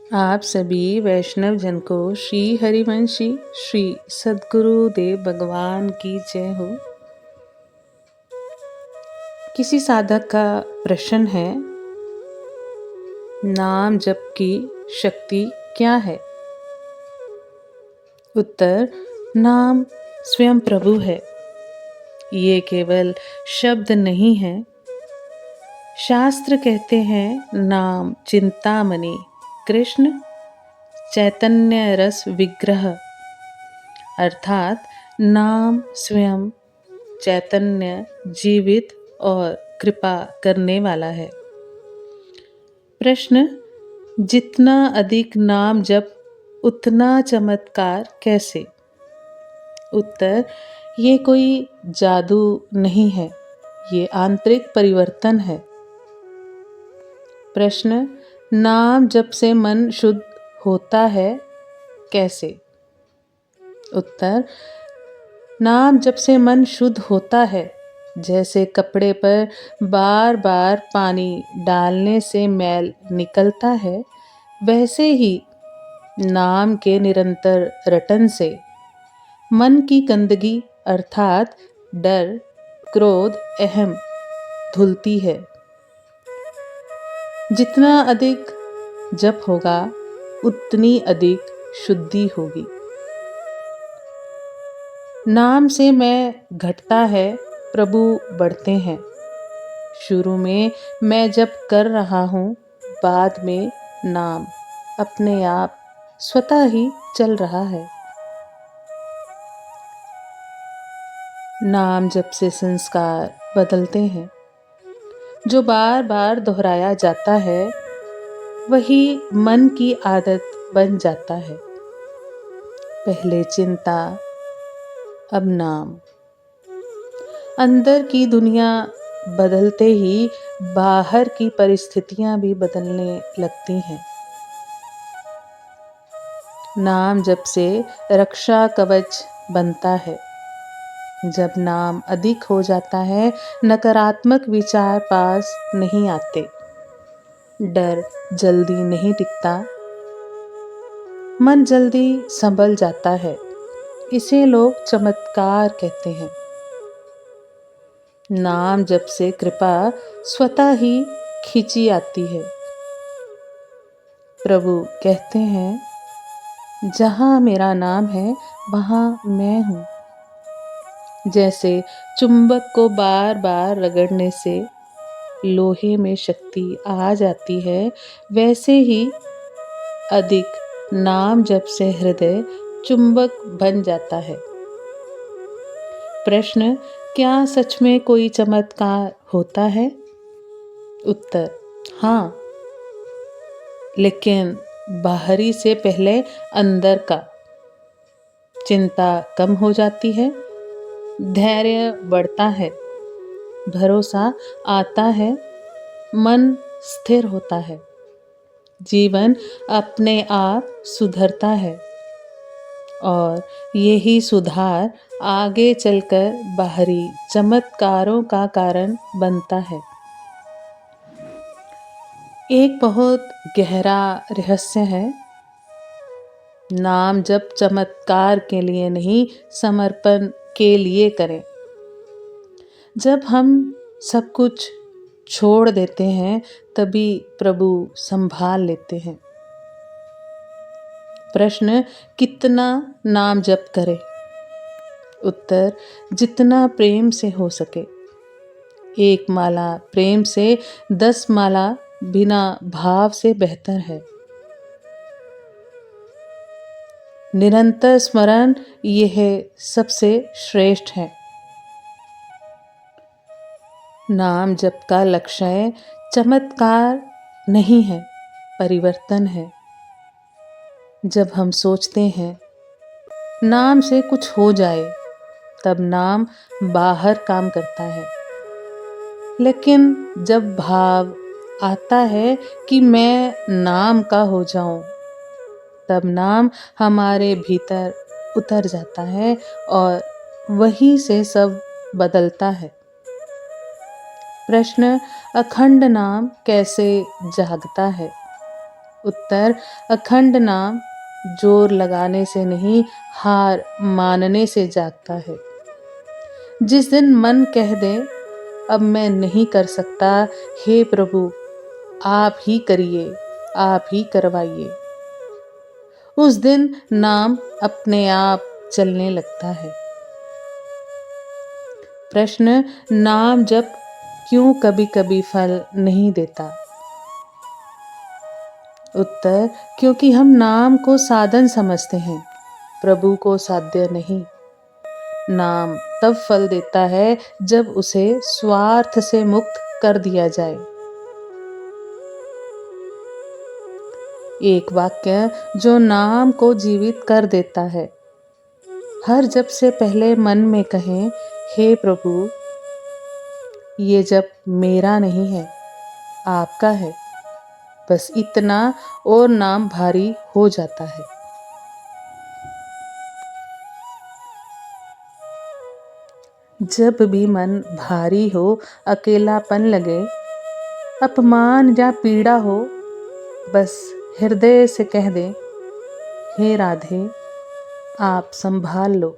आप सभी वैष्णव जन को श्री हरिवंशी श्री सद्गुरुदेव भगवान की जय हो। किसी साधक का प्रश्न है, नाम जप की शक्ति क्या है? उत्तर, नाम स्वयं प्रभु है। ये केवल शब्द नहीं है। शास्त्र कहते हैं, नाम चिंतामणि कृष्ण चैतन्य रस विग्रह, अर्थात नाम स्वयं चैतन्य, जीवित और कृपा करने वाला है। प्रश्न, जितना अधिक नाम जप उतना चमत्कार कैसे? उत्तर, ये कोई जादू नहीं है, ये आंतरिक परिवर्तन है। प्रश्न, नाम जप से मन शुद्ध होता है कैसे? उत्तर, नाम जप से मन शुद्ध होता है जैसे कपड़े पर बार बार पानी डालने से मैल निकलता है, वैसे ही नाम के निरंतर रटन से मन की गंदगी अर्थात डर, क्रोध, अहम धुलती है। जितना अधिक जप होगा उतनी अधिक शुद्धि होगी। नाम से मैं घटता है, प्रभु बढ़ते हैं। शुरू में मैं जप कर रहा हूँ, बाद में नाम अपने आप स्वतः ही चल रहा है। नाम जप से संस्कार बदलते हैं। जो बार बार दोहराया जाता है वही मन की आदत बन जाता है। पहले चिंता, अब नाम। अंदर की दुनिया बदलते ही बाहर की परिस्थितियां भी बदलने लगती हैं। नाम जप से रक्षा कवच बनता है। जब नाम अधिक हो जाता है, नकारात्मक विचार पास नहीं आते, डर जल्दी नहीं टिकता, मन जल्दी संभल जाता है। इसे लोग चमत्कार कहते हैं। नाम जप से कृपा स्वतः ही खींची आती है। प्रभु कहते हैं, जहाँ मेरा नाम है वहाँ मैं हूँ। जैसे चुंबक को बार बार रगड़ने से लोहे में शक्ति आ जाती है, वैसे ही अधिक नाम जप से हृदय चुंबक बन जाता है। प्रश्न, क्या सच में कोई चमत्कार होता है? उत्तर, हाँ, लेकिन बाहरी से पहले अंदर का। चिंता कम हो जाती है, धैर्य बढ़ता है, भरोसा आता है, मन स्थिर होता है, जीवन अपने आप सुधरता है और यही सुधार आगे चलकर बाहरी चमत्कारों का कारण बनता है। एक बहुत गहरा रहस्य है। नाम जप चमत्कार के लिए नहीं, समर्पण के लिए करें। जब हम सब कुछ छोड़ देते हैं तभी प्रभु संभाल लेते हैं। प्रश्न, कितना नाम जप करें? उत्तर, जितना प्रेम से हो सके। 1 माला प्रेम से 10 माला बिना भाव से बेहतर है। निरंतर स्मरण यह सबसे श्रेष्ठ है। नाम जप का लक्ष्य चमत्कार नहीं है, परिवर्तन है। जब हम सोचते हैं नाम से कुछ हो जाए, तब नाम बाहर काम करता है। लेकिन जब भाव आता है कि मैं नाम का हो जाऊं, तब नाम हमारे भीतर उतर जाता है और वहीं से सब बदलता है। प्रश्न, अखंड नाम कैसे जागता है? उत्तर, अखंड नाम जोर लगाने से नहीं, हार मानने से जागता है। जिस दिन मन कह दे अब मैं नहीं कर सकता, हे प्रभु आप ही करिए, आप ही करवाइए, उस दिन नाम अपने आप चलने लगता है। प्रश्न, नाम जप क्यों कभी कभी फल नहीं देता? उत्तर, क्योंकि हम नाम को साधन समझते हैं, प्रभु को साध्य नहीं। नाम तब फल देता है जब उसे स्वार्थ से मुक्त कर दिया जाए। एक वाक्य जो नाम को जीवित कर देता है। हर जप से पहले मन में कहें, हे प्रभु ये जप मेरा नहीं है, आपका है। बस इतना और नाम भारी हो जाता है। जब भी मन भारी हो, अकेलापन लगे, अपमान या पीड़ा हो, बस हृदय से कह दे, हे राधे आप संभाल लो।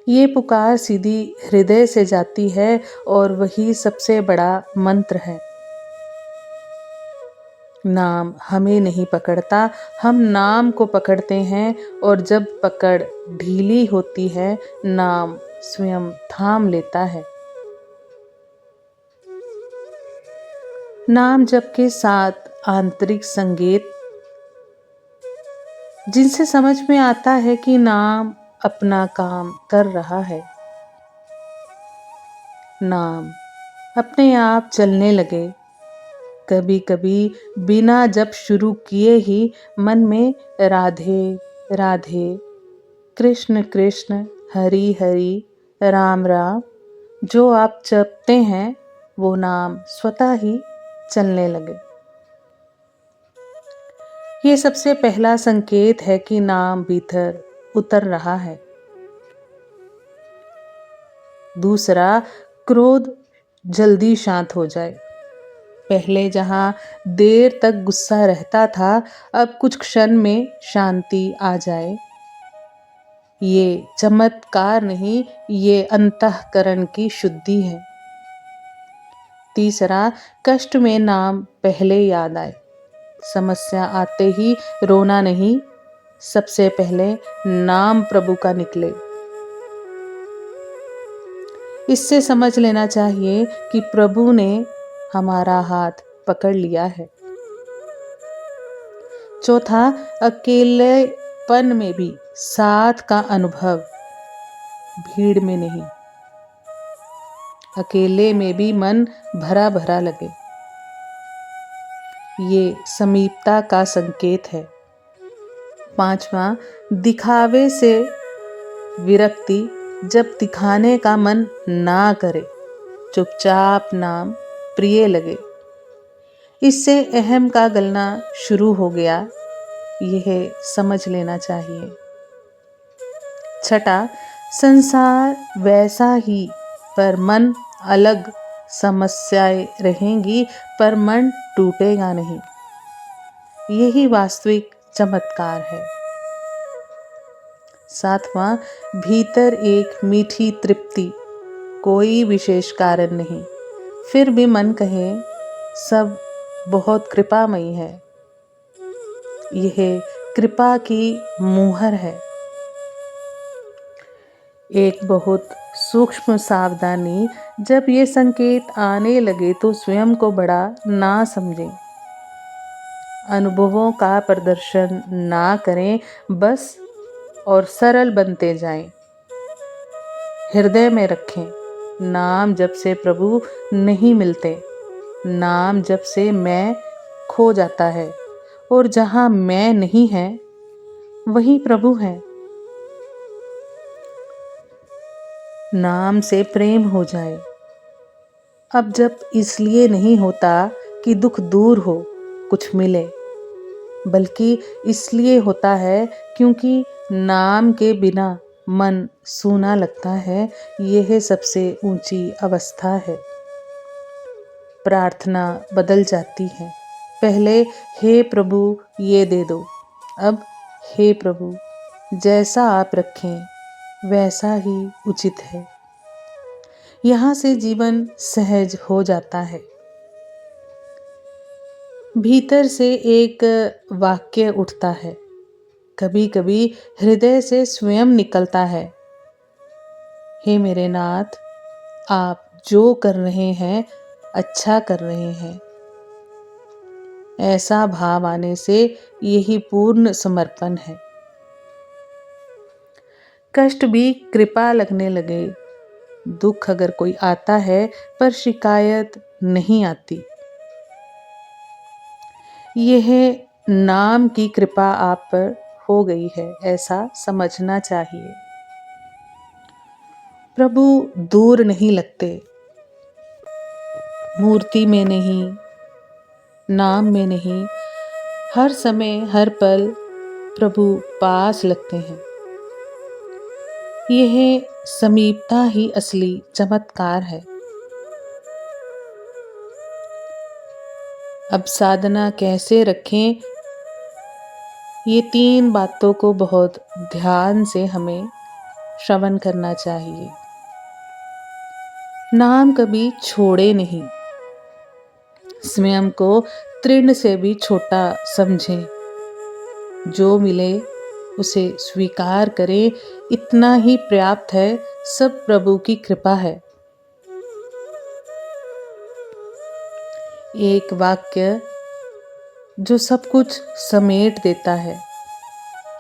ये पुकार सीधी हृदय से जाती है और वही सबसे बड़ा मंत्र है। नाम हमें नहीं पकड़ता, हम नाम को पकड़ते हैं, और जब पकड़ ढीली होती है, नाम स्वयं थाम लेता है। नाम जप के साथ आंतरिक संगीत, जिनसे समझ में आता है कि नाम अपना काम कर रहा है। नाम अपने आप चलने लगे। कभी कभी बिना जप शुरू किए ही मन में राधे राधे, कृष्ण कृष्ण, हरि हरि, राम राम जो आप जपते हैं वो नाम स्वतः ही चलने लगे। ये सबसे पहला संकेत है कि नाम भीतर उतर रहा है। दूसरा, क्रोध जल्दी शांत हो जाए। पहले जहां देर तक गुस्सा रहता था, अब कुछ क्षण में शांति आ जाए। ये चमत्कार नहीं, ये अंतःकरण की शुद्धि है। तीसरा, कष्ट में नाम पहले याद आए। समस्या आते ही रोना नहीं, सबसे पहले नाम प्रभु का निकले। इससे समझ लेना चाहिए कि प्रभु ने हमारा हाथ पकड़ लिया है। चौथा, अकेलेपन में भी साथ का अनुभव, भीड़ में नहीं। अकेले में भी मन भरा भरा लगे, ये समीपता का संकेत है। पांचवा, दिखावे से विरक्ति, जब दिखाने का मन ना करे, चुपचाप नाम प्रिय लगे। इससे अहम का गलना शुरू हो गया, यह समझ लेना चाहिए। छठा, संसार वैसा ही पर मन अलग, समस्याएं रहेंगी पर मन टूटेगा नहीं। यही वास्तविक चमत्कार है। सातवां, भीतर एक मीठी तृप्ति, कोई विशेष कारण नहीं, फिर भी मन कहे सब बहुत कृपामयी है। यह कृपा की मुहर है। एक बहुत सूक्ष्म सावधानी, जब ये संकेत आने लगे तो स्वयं को बड़ा ना समझें, अनुभवों का प्रदर्शन ना करें, बस और सरल बनते जाएं। हृदय में रखें, नाम जप से प्रभु नहीं मिलते, नाम जप से मैं खो जाता है, और जहां मैं नहीं है वहीं प्रभु है। नाम से प्रेम हो जाए। अब जप इसलिए नहीं होता कि दुख दूर हो, कुछ मिले, बल्कि इसलिए होता है क्योंकि नाम के बिना मन सूना लगता है। यह सबसे ऊंची अवस्था है। प्रार्थना बदल जाती है। पहले हे प्रभु ये दे दो, अब हे प्रभु जैसा आप रखें वैसा ही उचित है। यहाँ से जीवन सहज हो जाता है। भीतर से एक वाक्य उठता है, कभी कभी हृदय से स्वयं निकलता है, हे मेरे नाथ, आप जो कर रहे हैं अच्छा कर रहे हैं। ऐसा भाव आने से यही पूर्ण समर्पण है। कष्ट भी कृपा लगने लगे, दुख अगर कोई आता है पर शिकायत नहीं आती, यह नाम की कृपा आप पर हो गई है, ऐसा समझना चाहिए। प्रभु दूर नहीं लगते, मूर्ति में नहीं, नाम में नहीं, हर समय हर पल प्रभु पास लगते हैं। यह समीपता ही असली चमत्कार है। अब साधना कैसे रखें, ये 3 बातों को बहुत ध्यान से हमें श्रवण करना चाहिए। नाम कभी छोड़े नहीं, स्वयं को तृण से भी छोटा समझें, जो मिले उसे स्वीकार करें, इतना ही पर्याप्त है, सब प्रभु की कृपा है। एक वाक्य जो सब कुछ समेट देता है,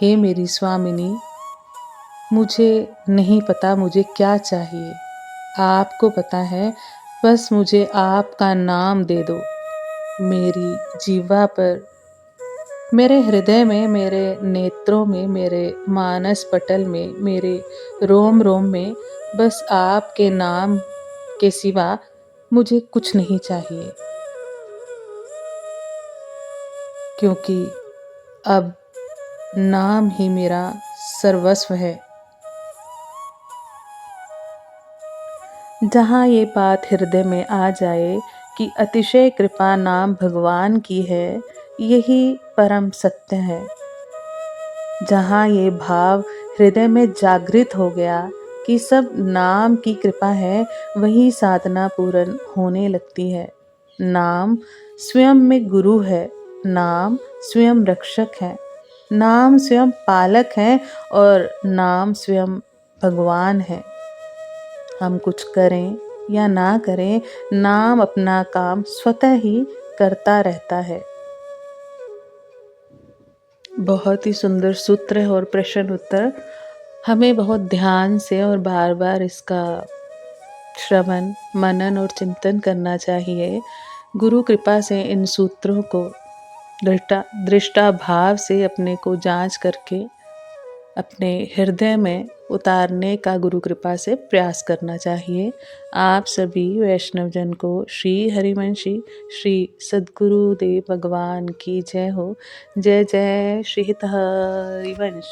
हे मेरी स्वामिनी, मुझे नहीं पता मुझे क्या चाहिए, आपको पता है, बस मुझे आपका नाम दे दो। मेरी जीवा पर, मेरे हृदय में, मेरे नेत्रों में, मेरे मानस पटल में, मेरे रोम रोम में, बस आपके नाम के सिवा मुझे कुछ नहीं चाहिए। क्योंकि अब नाम ही मेरा सर्वस्व है। जहाँ ये बात हृदय में आ जाए कि अतिशय कृपा नाम भगवान की है, यही परम सत्य है। जहाँ ये भाव हृदय में जागृत हो गया कि सब नाम की कृपा है, वही साधना पूर्ण होने लगती है। नाम स्वयं में गुरु है, नाम स्वयं रक्षक है, नाम स्वयं पालक है और नाम स्वयं भगवान है। हम कुछ करें या ना करें, नाम अपना काम स्वतः ही करता रहता है। बहुत ही सुंदर सूत्र और प्रश्न उत्तर। हमें बहुत ध्यान से और बार बार इसका श्रवण, मनन और चिंतन करना चाहिए। गुरु कृपा से इन सूत्रों को दृष्टा भाव से अपने को जांच करके अपने हृदय में उतारने का गुरु कृपा से प्रयास करना चाहिए। आप सभी वैष्णवजन को श्री हरिवंशी श्री सद्गुरुदेव भगवान की जय हो। जय जय श्री हरिवंश।